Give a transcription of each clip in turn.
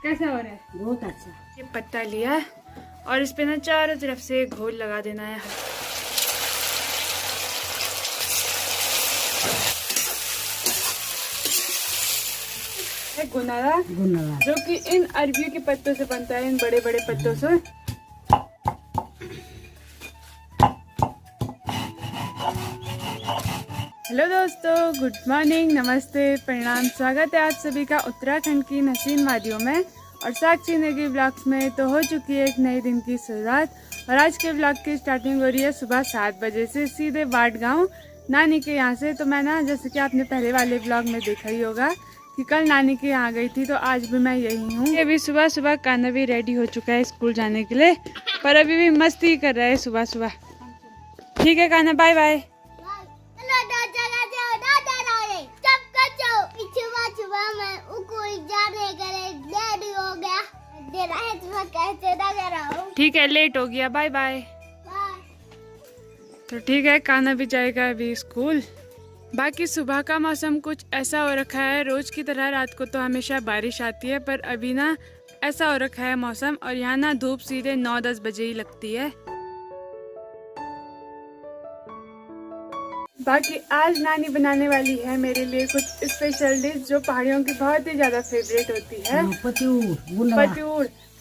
कैसा हो रहा है? बहुत अच्छा। ये पत्ता लिया है और इस पे ना चारों तरफ से घोल लगा देना है। गुनारा जो कि इन अरबियों के पत्तों से बनता है, इन बड़े बड़े पत्तों से। हेलो दोस्तों, गुड मॉर्निंग, नमस्ते, प्रणाम। स्वागत है आप सभी का उत्तराखंड की हसीन वादियों में और साक्षी नेगी ब्लॉग्स में। तो हो चुकी है एक नए दिन की शुरुआत और आज के ब्लॉग की स्टार्टिंग हो रही है सुबह 7 बजे से, सीधे बाट गाँव नानी के यहाँ से। तो मैं ना, जैसे कि आपने पहले वाले ब्लॉग में देखा ही होगा कि कल नानी के यहाँ गई थी, तो आज भी मैं यही हूँ। अभी सुबह सुबह कान्हा भी रेडी हो चुका है स्कूल जाने के लिए, पर अभी भी मस्ती कर रहा है सुबह सुबह। ठीक है कान्हा, बाय बाय। ठीक है, लेट हो गया, बाय बाय। तो ठीक है, कान्हा भी जाएगा अभी स्कूल। बाकी सुबह का मौसम कुछ ऐसा हो रखा है, रोज की तरह रात को तो हमेशा बारिश आती है, पर अभी ना ऐसा हो रखा है मौसम, और यहाँ ना धूप सीधे 9-10 बजे ही लगती है। बाकी आज नानी बनाने वाली है मेरे लिए कुछ स्पेशल डिश जो पहाड़ियों की बहुत ही ज्यादा फेवरेट होती है।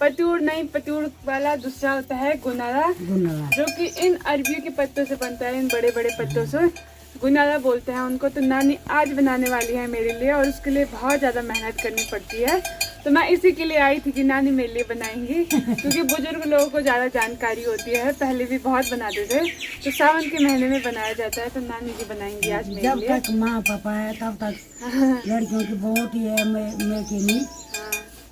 पतूर नहीं, पतूर वाला दूसरा होता है गुनारा, जो कि इन अरबियों के पत्तों से बनता है, इन बड़े बड़े पत्तों से गुनारा बोलते हैं उनको। तो नानी आज बनाने वाली है मेरे लिए और उसके लिए बहुत ज़्यादा मेहनत करनी पड़ती है। तो मैं इसी के लिए आई थी कि नानी मेरे लिए बनाएंगी, क्योंकि बुजुर्ग लोगों को ज़्यादा जानकारी होती है, पहले भी बहुत बनाते थे। तो सावन के महीने में बनाया जाता है, तो नानी जी बनाएंगी आज मेरे लिए। जब तक माँ पापा है तब तक लड़कियों की बहुत ही है। मैं की नहीं,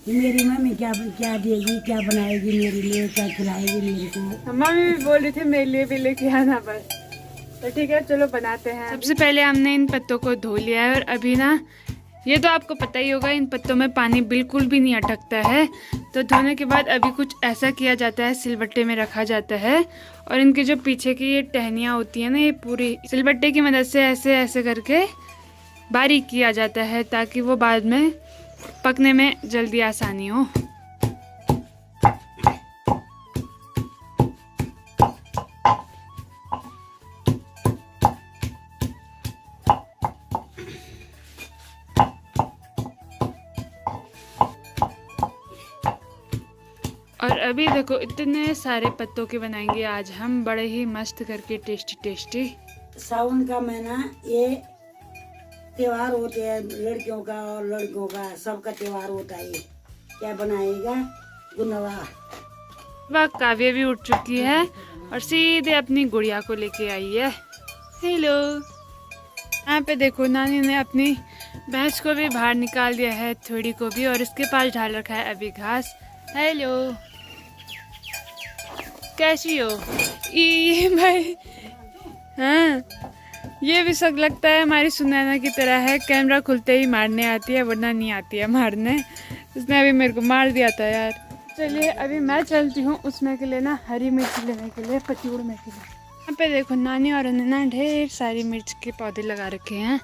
मेरी मम्मी क्या देगी, क्या बनाएगी मेरे लिए, क्या खिलाएगी मेरे को। मम्मी भी बोल रही थी मेरे लिए भी लेके आना बस। तो ठीक है, चलो बनाते हैं। सबसे पहले हमने इन पत्तों को धो लिया है और अभी ना, ये तो आपको पता ही होगा, इन पत्तों में पानी बिल्कुल भी नहीं अटकता है। तो धोने के बाद अभी कुछ ऐसा किया जाता है, सिलबट्टे में रखा जाता है और इनके जो पीछे की ये टहनियाँ होती है ना, ये पूरी सिलबट्टे की मदद से ऐसे ऐसे करके बारीक किया जाता है, ताकि वो बाद में पकने में जल्दी आसानी हो। और अभी देखो इतने सारे पत्तों के बनाएंगे आज हम, बड़े ही मस्त करके, टेस्टी टेस्टी। सावन का महीना, ये त्योहार होते हैं लड़कियों का और लड़कों का, सबका त्योहार होता है। क्या बनाएगा? गुनवा। वह काव्य भी उठ चुकी है और सीधे अपनी गुड़िया को लेके आई है। हेलो। यहाँ पे देखो नानी ने अपनी भैंस को भी बाहर निकाल दिया है, थोड़ी को भी, और इसके पास डाल रखा है अभी घास। हेलो, कैसी हो? ये भाई, हाँ, ये भी सब लगता है हमारी सुनैना की तरह है, कैमरा खुलते ही मारने आती है, वरना नहीं आती है मारने। उसने अभी मेरे को मार दिया था यार। चलिए अभी मैं चलती हूँ उसमें के लिए ना, हरी मिर्च लेने के लिए, पतूड़ में के लिए। यहाँ पे देखो नानी और उन्होंने ना ढेर सारी मिर्च के पौधे लगा रखे हैं,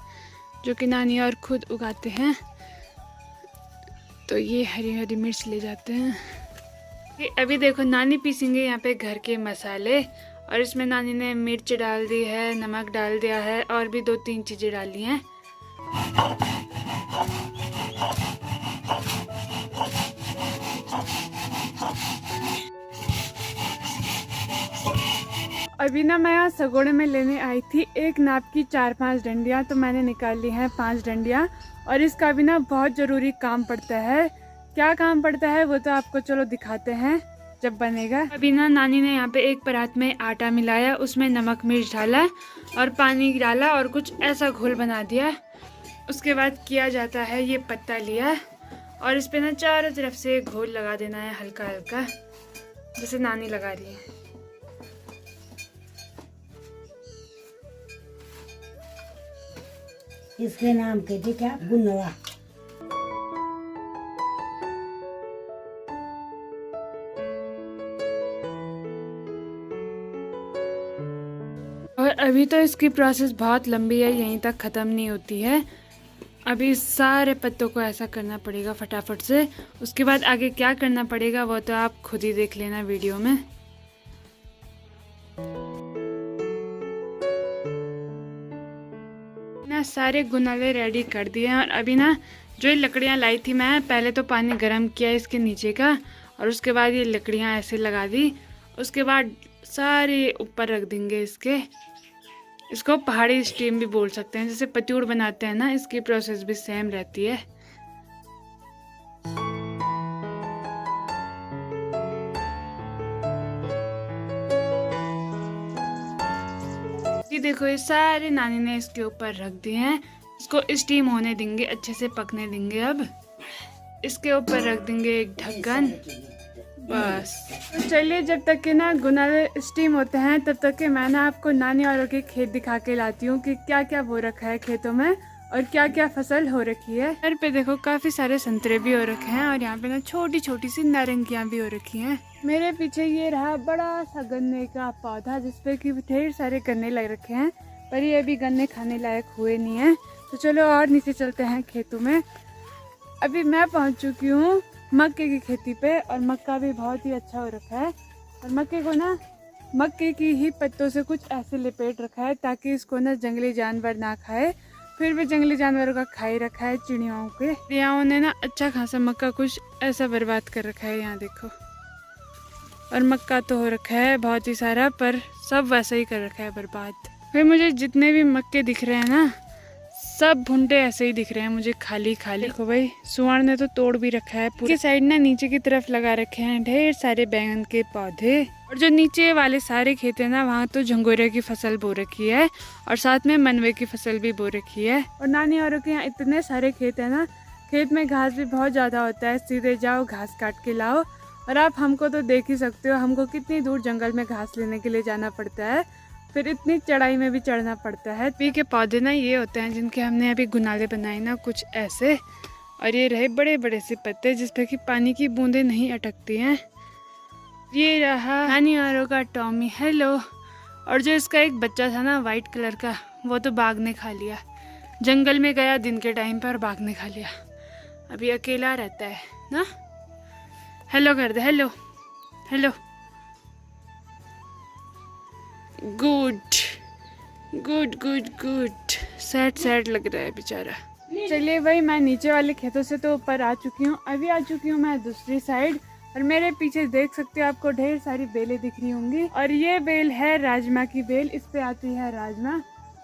जो कि नानी और खुद उगाते हैं। तो ये हरी हरी मिर्च ले जाते हैं। अभी देखो नानी पीसेंगे यहाँ पे घर के मसाले, और इसमें नानी ने मिर्च डाल दी है, नमक डाल दिया है, और भी 2-3 चीज़ें डाली हैं। अभी ना मैं यहाँ सगोड़े में लेने आई थी एक नाप की 4-5 डंडियाँ, तो मैंने निकाल ली हैं 5 डंडियाँ। और इसका भी ना बहुत ज़रूरी काम पड़ता है। क्या काम पड़ता है वो तो आपको चलो दिखाते हैं जब बनेगा। अभी ना नानी ने यहाँ पे एक परात में आटा मिलाया, उसमें नमक मिर्च डाला और पानी डाला और कुछ ऐसा घोल बना दिया। उसके बाद किया जाता है, ये पत्ता लिया और इस पे ना चारों तरफ से घोल लगा देना है, हल्का हल्का, जैसे नानी लगा रही है। इसके नाम कहते क्या? गुनवा। और अभी तो इसकी प्रोसेस बहुत लंबी है, यहीं तक ख़त्म नहीं होती है। अभी सारे पत्तों को ऐसा करना पड़ेगा फटाफट से। उसके बाद आगे क्या करना पड़ेगा वो तो आप खुद ही देख लेना वीडियो में। ना सारे गुनाले रेडी कर दिए हैं और अभी ना जो ये लकड़ियाँ लाई थी मैं, पहले तो पानी गर्म किया इसके नीचे का और उसके बाद ये लकड़ियाँ ऐसे लगा दी। उसके बाद सारे ऊपर रख देंगे इसके। इसको पहाड़ी स्टीम भी बोल सकते हैं, जैसे पतूड़ बनाते हैं ना, इसकी प्रोसेस भी सेम रहती है। ये देखो ये सारे नानी ने इसके ऊपर रख दिए हैं। इसको स्टीम होने देंगे, अच्छे से पकने देंगे। अब इसके ऊपर रख देंगे एक ढक्कन, बस। तो चलिए जब तक के ना गुनाले स्टीम होते हैं तब तक के मैं ना आपको नानी औरों के खेत दिखा के लाती हूँ कि क्या क्या बो रखा है खेतों में और क्या क्या फसल हो रखी है। घर पे देखो काफी सारे संतरे भी हो रखे हैं और यहाँ पे ना छोटी छोटी सी नारंगियाँ भी हो रखी हैं। मेरे पीछे ये रहा बड़ा सा गन्ने का पौधा जिसपे कि ढेर सारे गन्ने लग रखे हैं, पर ये अभी गन्ने खाने लायक हुए नहीं है। तो चलो और नीचे चलते हैं खेतों में। अभी मैं पहुंच चुकी हूँ मक्के की खेती पे और मक्का भी बहुत ही अच्छा हो रखा है। और मक्के को ना मक्के की ही पत्तों से कुछ ऐसे लिपेट रखा है ताकि इसको ना जंगली जानवर ना खाए। फिर भी जंगली जानवरों का खा ही रखा है, चिड़ियाओं के। चिड़ियाओं ने ना अच्छा खासा मक्का कुछ ऐसा बर्बाद कर रखा है, यहाँ देखो। और मक्का तो हो रखा है बहुत ही सारा, पर सब वैसा ही कर रखा है बर्बाद। फिर मुझे जितने भी मक्के दिख रहे हैं ना, सब भुंटे ऐसे ही दिख रहे हैं मुझे, खाली खाली। देखो भाई सुवर्ण ने तो तोड़ भी रखा है। पूरी साइड ना नीचे की तरफ लगा रखे हैं ढेर सारे बैंगन के पौधे। और जो नीचे वाले सारे खेत है ना, वहाँ तो झंगोरे की फसल बो रखी है और साथ में मनवे की फसल भी बो रखी है। और नानी औरों के यहाँ इतने सारे खेत है ना, खेत में घास भी बहुत ज्यादा होता है। सीधे जाओ घास काट के लाओ। और आप हमको तो देख ही सकते हो, हमको कितनी दूर जंगल में घास लेने के लिए जाना पड़ता है, फिर इतनी चढ़ाई में भी चढ़ना पड़ता है। पी के पौधे ना ये होते हैं जिनके हमने अभी गुनाले बनाए ना, कुछ ऐसे। और ये रहे बड़े बड़े से पत्ते जिसपे कि पानी की बूंदें नहीं अटकती हैं। ये रहा नानी औरों का टॉमी, हेलो। और जो इसका एक बच्चा था ना वाइट कलर का, वो तो बाघ ने खा लिया। जंगल में गया दिन के टाइम पर, बाघ ने खा लिया। अभी अकेला रहता है ना। हेलो कर दे, hello hello. Good good good good. Sad sad लग रहा है बेचारा। चलिए भाई मैं नीचे वाले खेतों से तो ऊपर आ चुकी हूँ। अभी आ चुकी हूँ मैं दूसरी साइड और मेरे पीछे देख सकते हो आपको ढेर सारी बेलें दिख रही होंगी। और ये बेल है राजमा की बेल, इस पे आती है राजमा,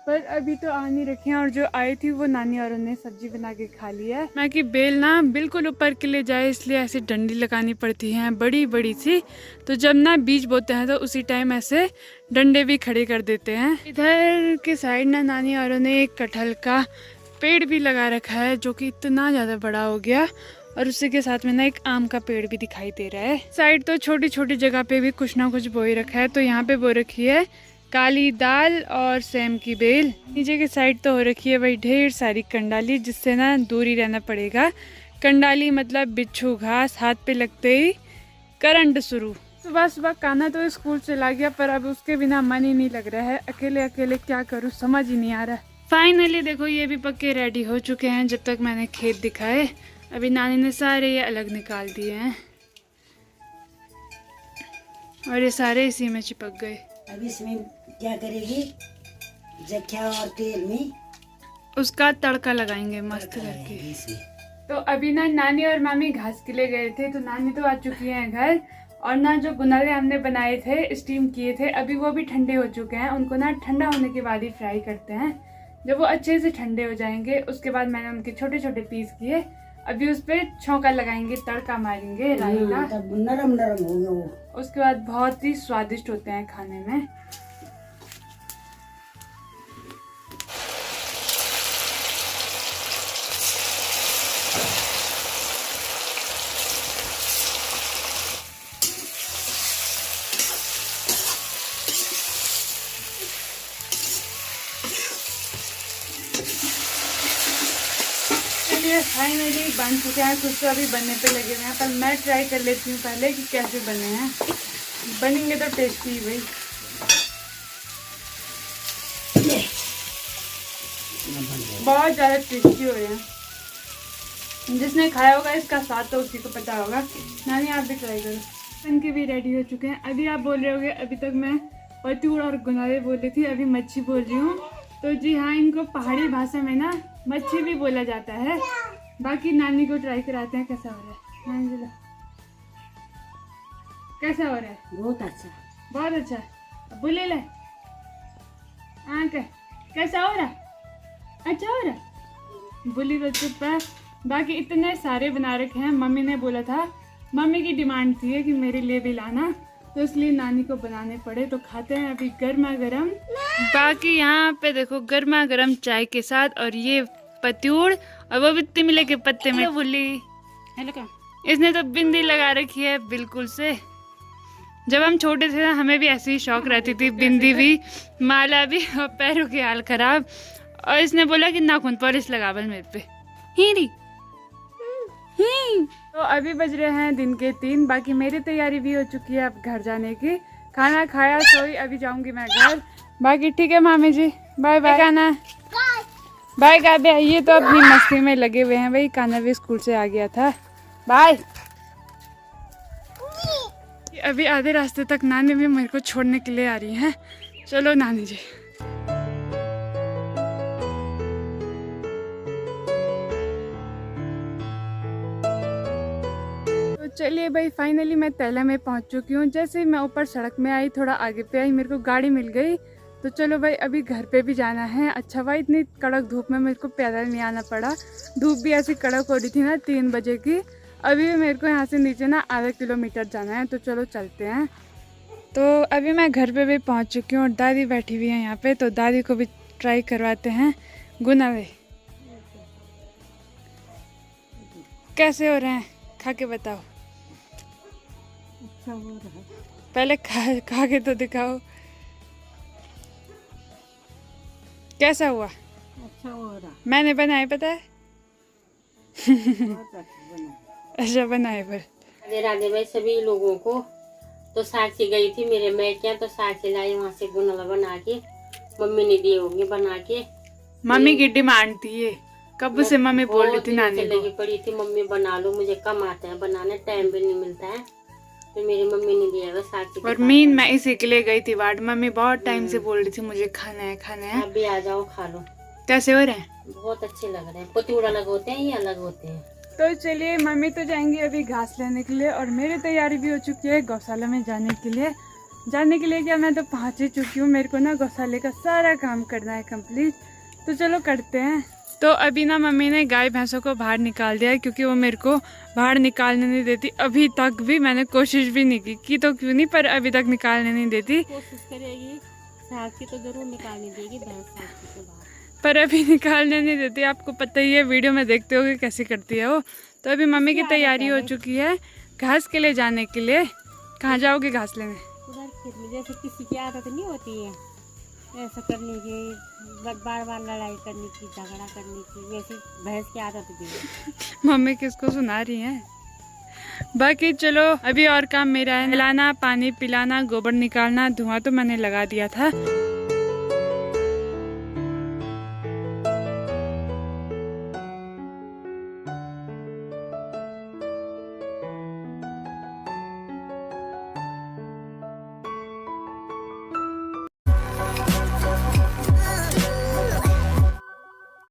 पर अभी तो आ नहीं रखी है। और जो आई थी वो नानी औरों ने सब्जी बना के खा ली है। मैं कि बेल ना बिल्कुल ऊपर के लिए जाए इसलिए ऐसी डंडी लगानी पड़ती है बड़ी बड़ी सी। तो जब ना बीज बोते हैं तो उसी टाइम ऐसे डंडे भी खड़े कर देते हैं। इधर के साइड ना नानी औरों ने एक कटहल का पेड़ भी लगा रखा है जो कि इतना ज़्यादा बड़ा हो गया। और उसी के साथ में ना एक आम का पेड़ भी दिखाई दे रहा है। साइड तो छोटी छोटी जगह पे भी कुछ ना कुछ बो ही रखा है। तो यहाँ पे बो रखी है काली दाल और सेम की बेल। नीचे की साइड तो हो रखी है भाई ढेर सारी कंडाली, जिससे ना दूरी रहना पड़ेगा। कंडाली मतलब बिच्छू घास, हाथ पे लगते ही करंट शुरू। सुबह सुबह कान्हा तो स्कूल चला गया, पर अब उसके बिना मन ही नहीं लग रहा है। अकेले अकेले क्या करूँ समझ ही नहीं आ रहा। फाइनली देखो ये भी पक्के रेडी हो चुके हैं। जब तक मैंने खेत दिखाए अभी नानी ने सारे ये अलग निकाल दिए हैं और ये सारे इसी में चिपक गए। अब इसमें क्या करेगी, जख्या और तेल में उसका तड़का लगाएंगे मस्त करके। तो अभी ना नानी और मामी घास के लिए गए थे, तो नानी तो आ चुकी है घर। और ना जो गुनाले हमने बनाए थे, स्टीम किए थे, अभी वो भी ठंडे हो चुके हैं। उनको ना ठंडा होने के बाद ही फ्राई करते हैं। जब वो अच्छे से ठंडे हो जाएंगे उसके बाद मैंने उनके छोटे छोटे पीस किए। अभी उस पर छौंका लगाएंगे, तड़का मारेंगे राई का, तब नरम नरम होगा वो। उसके बाद बहुत ही स्वादिष्ट होते हैं खाने में। फाइनली बन चुके हैं, कुछ तो अभी बनने पे लगे हुए हैं, पर मैं ट्राई कर लेती हूँ पहले कि कैसे बने हैं। बनेंगे तो टेस्टी भाई। बहुत ज़्यादा टेस्टी हो रहे हैं। जिसने खाया होगा इसका स्वाद तो उसी को पता होगा। नानी आप भी ट्राई करो। इनके भी रेडी हो चुके हैं। अभी आप बोल रहे होगे अभी तक मैं पतूड़ और गुनारे बोल रही थी, अभी मच्छी बोल रही हूँ। तो जी हाँ, इनको पहाड़ी भाषा में ना मच्छी भी बोला जाता है। बाकी नानी को ट्राई कराते हैं कैसा हो रहा है। नानी चलो, कैसा हो रहा है? बहुत अच्छा। बहुत अच्छा। अब बोले ले कैसा हो रहा? अच्छा हो रहा? बोली तो चुप है। बाकी इतने सारे बना रखे हैं। मम्मी ने बोला था, मम्मी की डिमांड थी कि मेरे लिए भी लाना, तो इसलिए नानी को बनाने पड़े। तो खाते हैं अभी गर्मा गर्म। बाकी यहाँ पे देखो गर्मा गर्म चाय के साथ, और ये पतूड़ और वो भी तिमले के पत्ते में। बोली हेलो, इसने तो बिंदी लगा रखी है बिल्कुल से। जब हम छोटे थे ना हमें भी ऐसी ही शौक रहती थी, बिंदी भी, माला भी और पैरों के हाल खराब। और इसने बोला कि नाखून पॉलिश लगावल मेरे पे ही। तो अभी बज रहे हैं दिन के 3। बाकी मेरी तैयारी भी हो चुकी है अब घर जाने की। खाना खाया, सोई, अभी जाऊंगी मैं घर। बाकी ठीक है मामी जी, बाय बाय। काना बाय। काव्या ये तो अपनी मस्ती में लगे हुए हैं भाई। काना भी स्कूल से आ गया था, बाय। अभी आधे रास्ते तक नानी भी मेरे को छोड़ने के लिए आ रही हैं। चलो नानी जी। तो चलिए भाई, फाइनली मैं तैला में पहुंच चुकी हूँ। जैसे ही मैं ऊपर सड़क में आई, थोड़ा आगे पे आई, मेरे को गाड़ी मिल गई। तो चलो भाई अभी घर पे भी जाना है। अच्छा भाई इतनी कड़क धूप में मेरे को पैदल नहीं आना पड़ा। धूप भी ऐसी कड़क हो रही थी ना 3 बजे की। अभी भी मेरे को यहाँ से नीचे ना आधा किलोमीटर जाना है। तो चलो चलते हैं। तो अभी मैं घर पे भी पहुँच चुकी हूँ और दादी बैठी हुई है यहाँ पे। तो दादी को भी ट्राई करवाते हैं गुनावे। कैसे हो रहे हैं, खा के बताओ। अच्छा हो रहा है। पहले खा के तो दिखाओ कैसा हुआ। अच्छा हो रहा। मैंने बनाए पता है। बहुत अच्छा बना। अच्छा बनाए पर। राधे राधे भाई सभी लोगों को। तो साक्षी गई थी मेरे मैके, तो साक्षी लाई वहाँ से गुनाला बना के, मम्मी ने दिए होंगे बना के। मम्मी की डिमांड थी ये, कब से मम्मी बोल रही थी नानी को। लगी पड़ी थी मम्मी बना लो, मुझे कम आता है बनाने, टाइम भी नहीं मिलता है। तो मेरी मम्मी ने दिया साक्षी और मीन मैं इसी के लिए गई थी वार्ड। मम्मी बहुत टाइम से बोल रही थी मुझे खाना है खाना है। अभी आ जाओ खा लो। कैसे हो रहे हैं? बहुत अच्छे लग रहे हैं। पतूड़ अलग होते हैं, ये अलग होते हैं। तो चलिए मम्मी तो जाएंगी अभी घास लेने के लिए, और मेरी तैयारी भी हो चुकी है गौशाला में जाने के लिए। क्या मैं तो पहुंच ही चुकी हूँ। मेरे को ना गौशाले का सारा काम करना है कंप्लीट। तो चलो करते हैं। तो अभी ना मम्मी ने गाय भैंसों को बाहर निकाल दिया है, क्योंकि वो मेरे को बाहर निकालने नहीं देती। अभी तक भी मैंने कोशिश भी नहीं की तो क्यों नहीं, पर अभी तक निकालने नहीं देती। कोशिश करेगी, साक्षी तो जरूर निकालने देगी भैंस साक्षी को बाहर, पर अभी निकालने नहीं देती। आपको पता ही है, वीडियो में देखते होगे कैसे करती है वो। तो अभी मम्मी की तैयारी हो चुकी है घास के लिए जाने के लिए। कहाँ जाओगे घास लेने? उधर खेत में। जैसे किसी की आदत नहीं होती है ऐसा करने की, बार बार लड़ाई करने की, झगड़ा करने की, वैसे भैंस की आदत भी है। मम्मी किसको सुना रही हैं। बाकी चलो अभी और काम मेरा है, नहलाना, पानी पिलाना, गोबर निकालना। धुआं तो मैंने लगा दिया था।